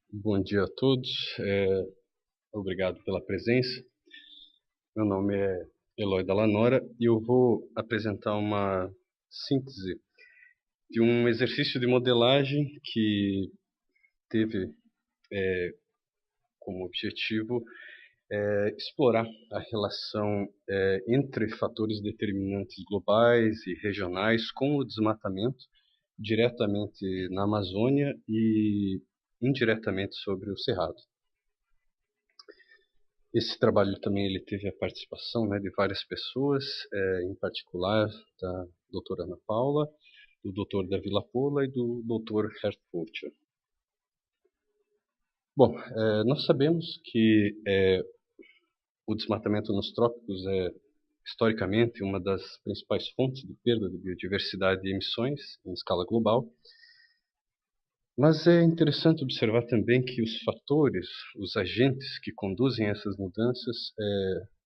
Bom dia a todos, obrigado pela presença. Meu nome é Eloy Dallanora e eu vou apresentar uma síntese de um exercício de modelagem que teve como objetivo explorar a relação entre fatores determinantes globais e regionais com o desmatamento diretamente na Amazônia e indiretamente sobre o Cerrado. Esse trabalho também ele teve a participação, de várias pessoas, em particular da doutora Ana Paula, do doutor Davi Lapola e do doutor Gert Fulcher. Bom, nós sabemos que o desmatamento nos trópicos é, historicamente, uma das principais fontes de perda de biodiversidade e emissões em escala global. Mas é interessante observar também que os fatores, os agentes que conduzem essas mudanças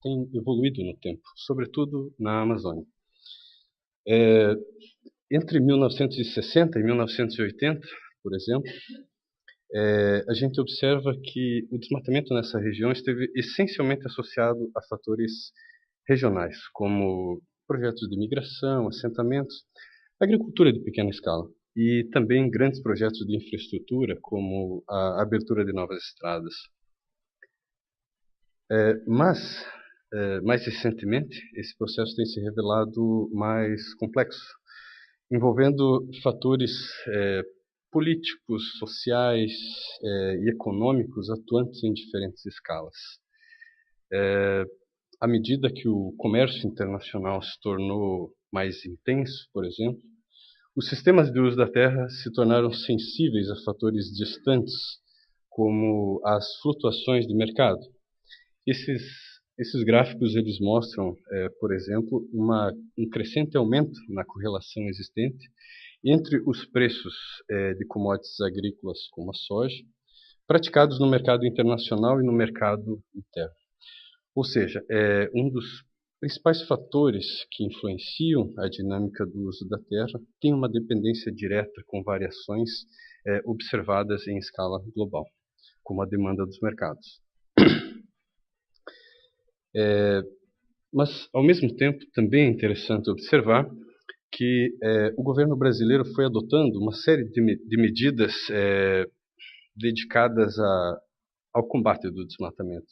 têm evoluído no tempo, sobretudo na Amazônia. Entre 1960 e 1980, por exemplo, a gente observa que o desmatamento nessa região esteve essencialmente associado a fatores regionais, como projetos de migração, assentamentos, agricultura de pequena escala e também grandes projetos de infraestrutura, como a abertura de novas estradas. Mas, mais recentemente, esse processo tem se revelado mais complexo, envolvendo fatores políticos, sociais e econômicos atuantes em diferentes escalas. À medida que o comércio internacional se tornou mais intenso, por exemplo, os sistemas de uso da terra se tornaram sensíveis a fatores distantes, como as flutuações de mercado. Esses gráficos eles mostram, por exemplo, um crescente aumento na correlação existente entre os preços de commodities agrícolas, como a soja, praticados no mercado internacional e no mercado interno. Ou seja, um dos principais fatores que influenciam a dinâmica do uso da terra tem uma dependência direta com variações observadas em escala global, como a demanda dos mercados. Mas, ao mesmo tempo, também é interessante observar que o governo brasileiro foi adotando uma série de medidas dedicadas ao combate do desmatamento,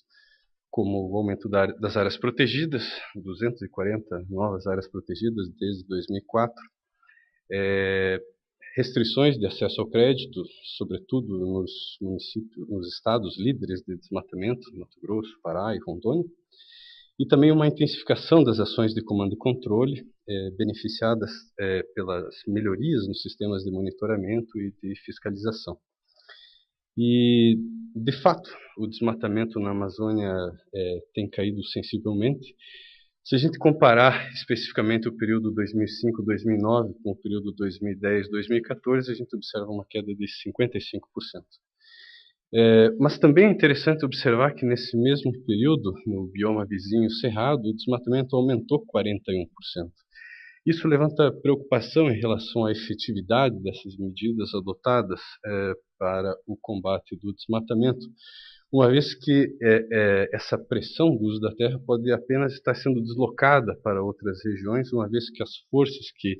como o aumento das áreas protegidas, 240 novas áreas protegidas desde 2004, restrições de acesso ao crédito, sobretudo nos estados líderes de desmatamento, Mato Grosso, Pará e Rondônia, e também uma intensificação das ações de comando e controle, beneficiadas pelas melhorias nos sistemas de monitoramento e de fiscalização. E, de fato, o desmatamento na Amazônia tem caído sensivelmente. Se a gente comparar especificamente o período 2005-2009 com o período 2010-2014, a gente observa uma queda de 55%. Mas também é interessante observar que nesse mesmo período, no bioma vizinho Cerrado, o desmatamento aumentou 41%. Isso levanta preocupação em relação à efetividade dessas medidas adotadas para o combate do desmatamento, uma vez que essa pressão do uso da terra pode apenas estar sendo deslocada para outras regiões, uma vez que as forças que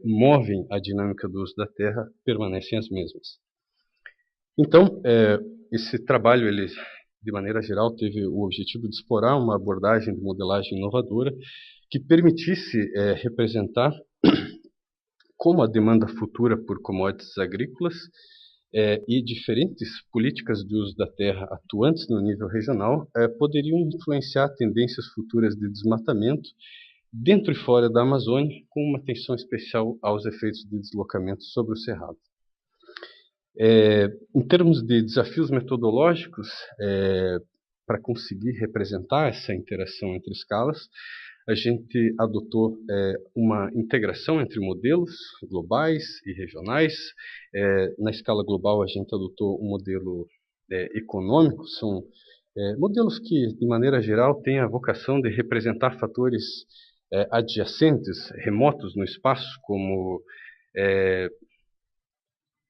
movem a dinâmica do uso da terra permanecem as mesmas. Então, esse trabalho, ele, de maneira geral, teve o objetivo de explorar uma abordagem de modelagem inovadora que permitisse representar como a demanda futura por commodities agrícolas e diferentes políticas de uso da terra atuantes no nível regional poderiam influenciar tendências futuras de desmatamento dentro e fora da Amazônia, com uma atenção especial aos efeitos de deslocamento sobre o Cerrado. Em termos de desafios metodológicos, para conseguir representar essa interação entre escalas, a gente adotou uma integração entre modelos globais e regionais. Na escala global, a gente adotou um modelo econômico, são modelos que, de maneira geral, têm a vocação de representar fatores adjacentes, remotos no espaço, como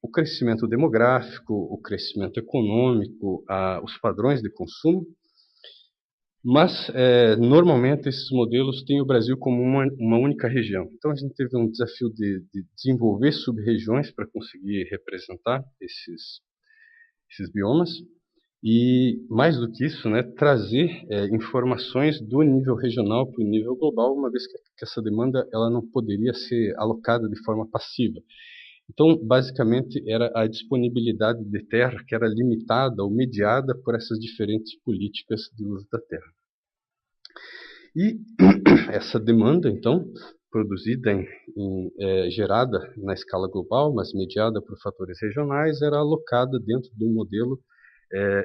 o crescimento demográfico, o crescimento econômico, os padrões de consumo, mas normalmente esses modelos têm o Brasil como uma única região. Então a gente teve um desafio de desenvolver sub-regiões para conseguir representar esses biomas e, mais do que isso, né, trazer informações do nível regional para o nível global, uma vez que essa demanda ela não poderia ser alocada de forma passiva. Então, basicamente, era a disponibilidade de terra que era limitada ou mediada por essas diferentes políticas de uso da terra. E essa demanda, então, produzida, gerada na escala global, mas mediada por fatores regionais, era alocada dentro de um modelo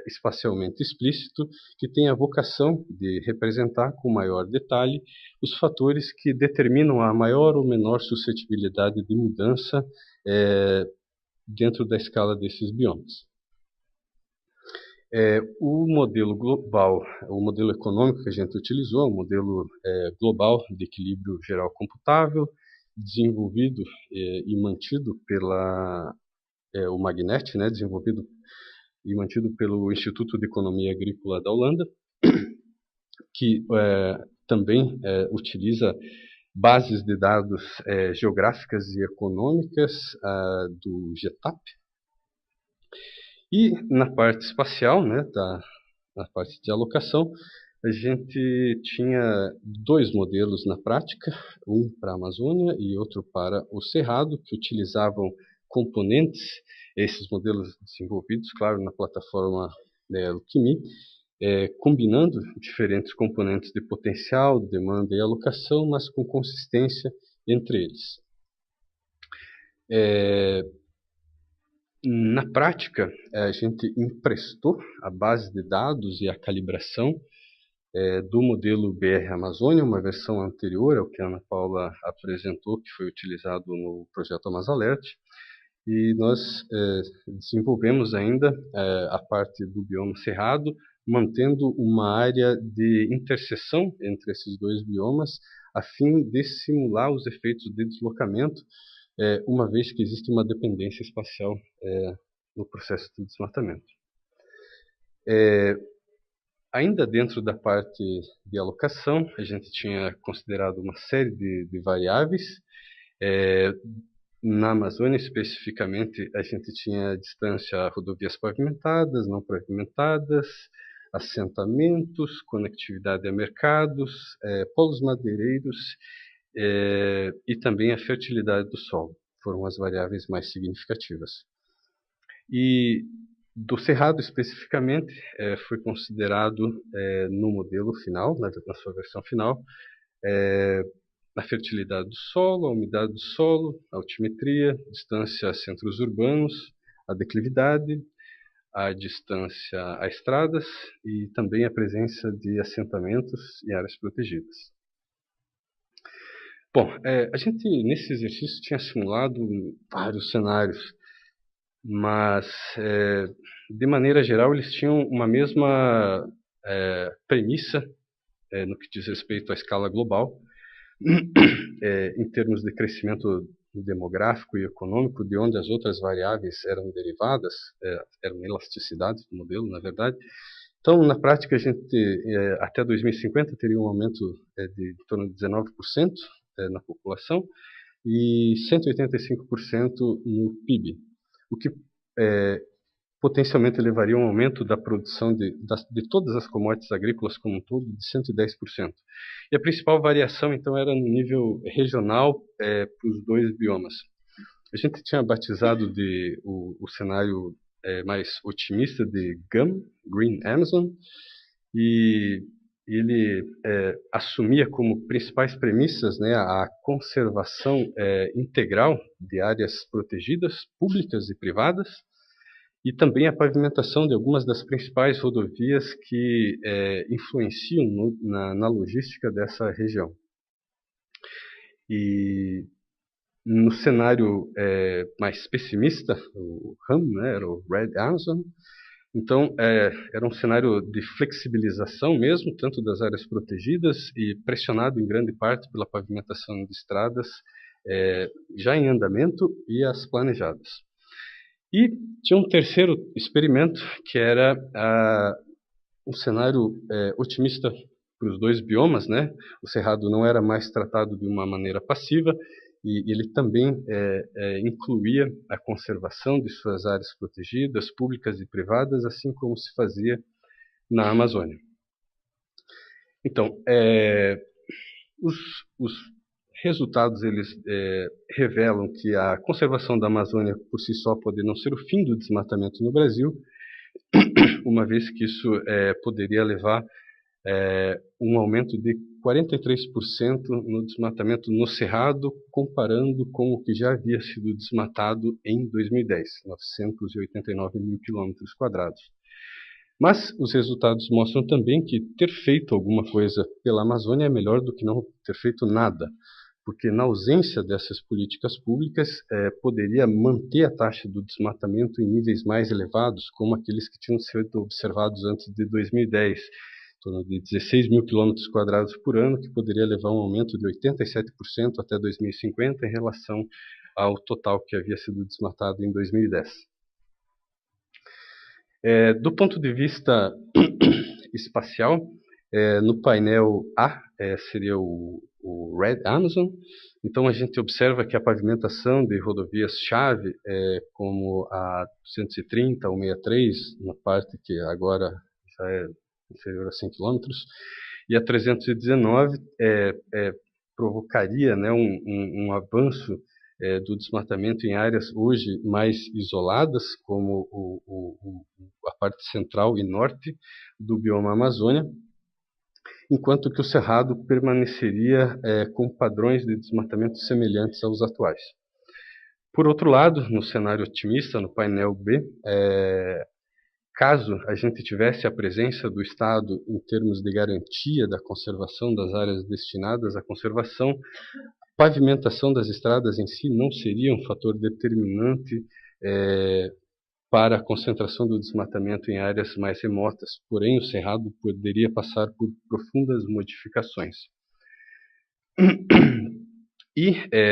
espacialmente explícito, que tem a vocação de representar com maior detalhe os fatores que determinam a maior ou menor suscetibilidade de mudança dentro da escala desses biomas. O modelo global, o modelo econômico que a gente utilizou, é um modelo global de equilíbrio geral computável, desenvolvido e mantido pela o Magnet, né, desenvolvido e mantido pelo Instituto de Economia Agrícola da Holanda, que também utiliza bases de dados geográficas e econômicas do GETAP. E na parte espacial, né, na parte de alocação, a gente tinha dois modelos na prática, um para a Amazônia e outro para o Cerrado, que utilizavam componentes, esses modelos desenvolvidos, claro, na plataforma Alchemy, combinando diferentes componentes de potencial, demanda e alocação, mas com consistência entre eles. Na prática, a gente emprestou a base de dados e a calibração do modelo BR Amazônia, uma versão anterior ao que a Ana Paula apresentou, que foi utilizado no projeto AmazAlert, e nós desenvolvemos ainda a parte do bioma Cerrado, mantendo uma área de interseção entre esses dois biomas, a fim de simular os efeitos de deslocamento, uma vez que existe uma dependência espacial no processo de desmatamento. Ainda dentro da parte de alocação, a gente tinha considerado uma série de variáveis. Na Amazônia, especificamente, a gente tinha a distância a rodovias pavimentadas, não pavimentadas, assentamentos, conectividade a mercados, polos madeireiros e também a fertilidade do solo. Foram as variáveis mais significativas. E do Cerrado, especificamente, foi considerado no modelo final, na sua versão final, a fertilidade do solo, a umidade do solo, a altimetria, distância a centros urbanos, a declividade, a distância a estradas e também a presença de assentamentos e áreas protegidas. Bom, a gente nesse exercício tinha simulado vários cenários, mas de maneira geral eles tinham uma mesma premissa no que diz respeito à escala global, em termos de crescimento demográfico e econômico, de onde as outras variáveis eram derivadas, eram elasticidades do modelo, na verdade. Então, na prática, a gente até 2050 teria um aumento de em torno de 19% na população e 185% no PIB, o que potencialmente levaria a um aumento da produção de todas as commodities agrícolas como um todo de 110%. E a principal variação, então, era no nível regional para os dois biomas. A gente tinha batizado o cenário mais otimista de GAM, Green Amazon, e ele assumia como principais premissas, né, a conservação integral de áreas protegidas, públicas e privadas, e também a pavimentação de algumas das principais rodovias que influenciam na logística dessa região. E no cenário mais pessimista, o RAM, né, era o Red Amazon, então era um cenário de flexibilização mesmo, tanto das áreas protegidas e pressionado em grande parte pela pavimentação de estradas já em andamento e as planejadas. E tinha um terceiro experimento, que era um cenário otimista para os dois biomas, né? O cerrado não era mais tratado de uma maneira passiva, e ele também incluía a conservação de suas áreas protegidas, públicas e privadas, assim como se fazia na Amazônia. Então, os resultados eles revelam que a conservação da Amazônia por si só pode não ser o fim do desmatamento no Brasil, uma vez que isso poderia levar um aumento de 43% no desmatamento no Cerrado, comparando com o que já havia sido desmatado em 2010, 989 mil quilômetros quadrados. Mas os resultados mostram também que ter feito alguma coisa pela Amazônia é melhor do que não ter feito nada, porque na ausência dessas políticas públicas poderia manter a taxa do desmatamento em níveis mais elevados, como aqueles que tinham sido observados antes de 2010, em torno de 16 mil quilômetros quadrados por ano, que poderia levar a um aumento de 87% até 2050 em relação ao total que havia sido desmatado em 2010. Do ponto de vista espacial, no painel A seria o Red Amazon. Então a gente observa que a pavimentação de rodovias-chave, como a 230 ou 63, na parte que agora já é inferior a 100 km, e a 319 provocaria, né, um avanço do desmatamento em áreas hoje mais isoladas, como a parte central e norte do bioma Amazônia, enquanto que o Cerrado permaneceria com padrões de desmatamento semelhantes aos atuais. Por outro lado, no cenário otimista, no painel B, caso a gente tivesse a presença do Estado em termos de garantia da conservação das áreas destinadas à conservação, a pavimentação das estradas em si não seria um fator determinante para a concentração do desmatamento em áreas mais remotas, porém o Cerrado poderia passar por profundas modificações. E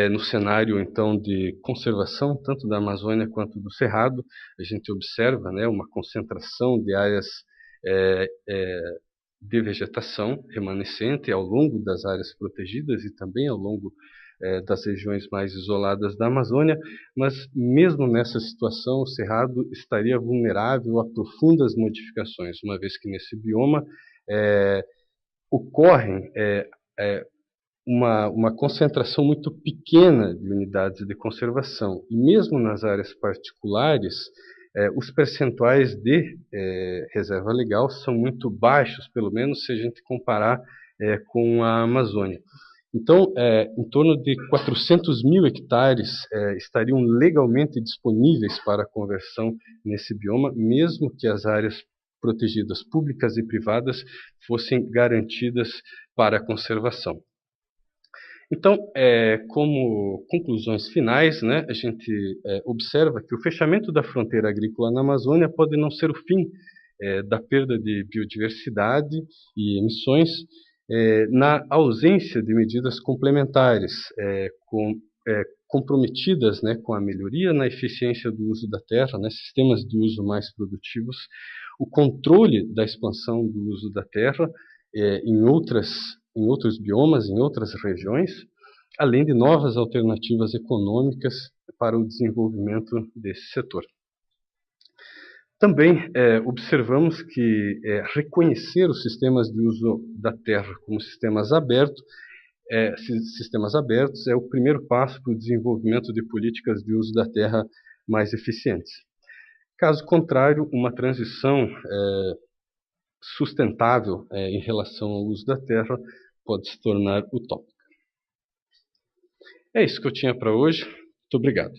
no cenário então de conservação, tanto da Amazônia quanto do Cerrado, a gente observa, né, uma concentração de áreas de vegetação remanescente ao longo das áreas protegidas e também ao longo das regiões mais isoladas da Amazônia, mas mesmo nessa situação o Cerrado estaria vulnerável a profundas modificações, uma vez que nesse bioma ocorrem uma concentração muito pequena de unidades de conservação, e mesmo nas áreas particulares, os percentuais de reserva legal são muito baixos, pelo menos se a gente comparar com a Amazônia. Então, em torno de 400 mil hectares estariam legalmente disponíveis para conversão nesse bioma, mesmo que as áreas protegidas públicas e privadas fossem garantidas para a conservação. Então, como conclusões finais, né, a gente observa que o fechamento da fronteira agrícola na Amazônia pode não ser o fim da perda de biodiversidade e emissões, na ausência de medidas complementares comprometidas, né, com a melhoria na eficiência do uso da terra, né, sistemas de uso mais produtivos, o controle da expansão do uso da terra em outros biomas, em outras regiões, além de novas alternativas econômicas para o desenvolvimento desse setor. Também observamos que reconhecer os sistemas de uso da terra como sistemas abertos é o primeiro passo para o desenvolvimento de políticas de uso da terra mais eficientes. Caso contrário, uma transição sustentável em relação ao uso da terra pode se tornar utópica. É isso que eu tinha para hoje. Muito obrigado.